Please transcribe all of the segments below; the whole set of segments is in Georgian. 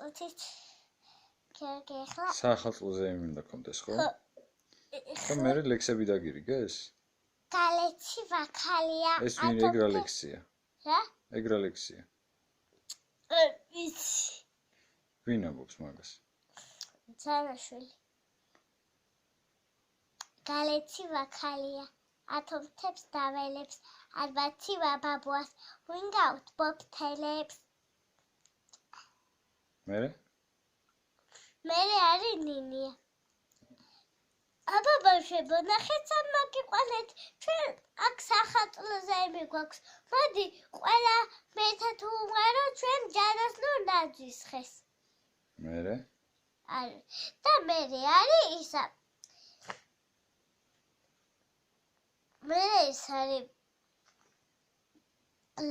წუთით გეხლა საახალწლოზე მინდა კონდეს ხო? და მე ლექსები დაგირიგეს? გალეთი ვაქალია ეს ვინ ეგრა ლექსია? რა? ეგრა ლექსია. იცი. ვინ ამბობს მაგას? ძარაშვილი. გალეთი ვაქალია ათომთებს დაველებს ალბათი ვაბაბუას ვინ გაუთბობთელებს მერე არის ნინია აბა ბავშვებო ნახეთ ამ მოგიყვანეთ ჩვენ აქ სახალწლოზე მიგვაქვს მოდი ყველა მეთათ უმღერო ჩვენ ჯანოსნურ ნაძვის ხეს მერე და მერე არის ისა მერე ის არის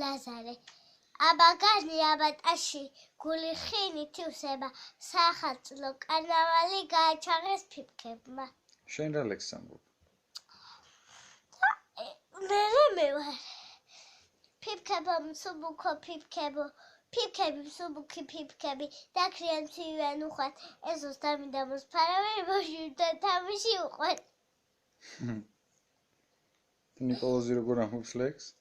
ლაზარე აბაგანი აბატაში გული ხინით უსება სახალწლო კარნავალი გააჩაღეს ფიფქებმა შენ რა ლექსს ამბობ? მე ვარ ფიფქებო მსუბუქო ფიფქებო ფიფქები მსუბუქი ფიფქები დაქრიან ცივიან უხვად ეზოს დამიდა მოსფარავენ მოშურდა თამაში უყვად ნიკოლოზი როგორ ამბობს ლექსს?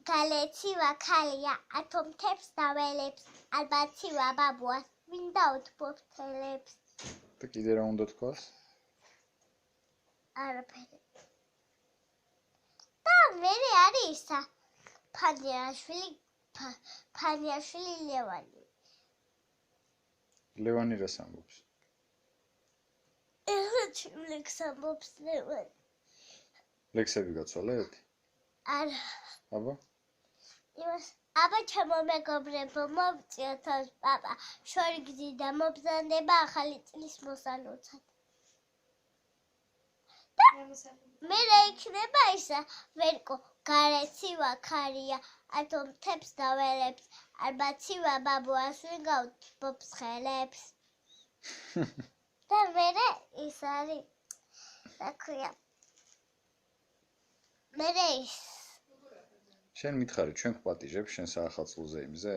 გალეთი ვაქალია ათომთებს დაველებს ალბათი ვაბაბუას ვინ დაუთბობთელებს და კიდე რა უნდა თქვას? არაფერი და მერე არის ისა ფანიაშვილი ლევანი რას ამბობს? ლექსს ამბობს ლევანი ლექსები გაცვალეთ? არა აბა? აბა ჩემო მეგობრებო მოვწიოთ პაპა შორი გზიდა მობრძანდება ახალი წლის მოსალოცად მე რა იქნება ისა ვერკო გალეთი ვაქალია ათომთებს დაველებს ალბათი ვაბაბუას ვინ გაუთბობს ხელებს და მერე ის არის რა ქვია მერე ის შენ მითხარი ჩვენ გვპატიჟებ შენ საახალწლოზე იმზე?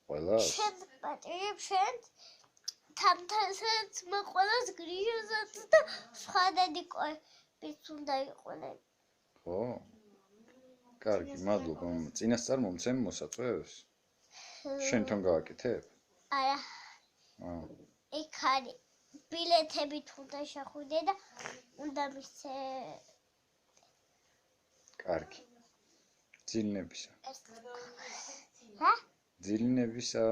ყველას? შენ პატიჟებ შენ თამთანსაც მე ყველას გრიჟოსაც და სხვადასხვა ყოებიც უნდა იყვნენ ხო? კარგი, მადლობა. წინასწარ მომცემ მოსაწვევს? შენ თვითონ გააკეთებ? არა. იქ არის ბილეთებით უნდა შეხვიდე და უნდა მისცე. კარგი. ძილნებისა. რა? ძილნებისა.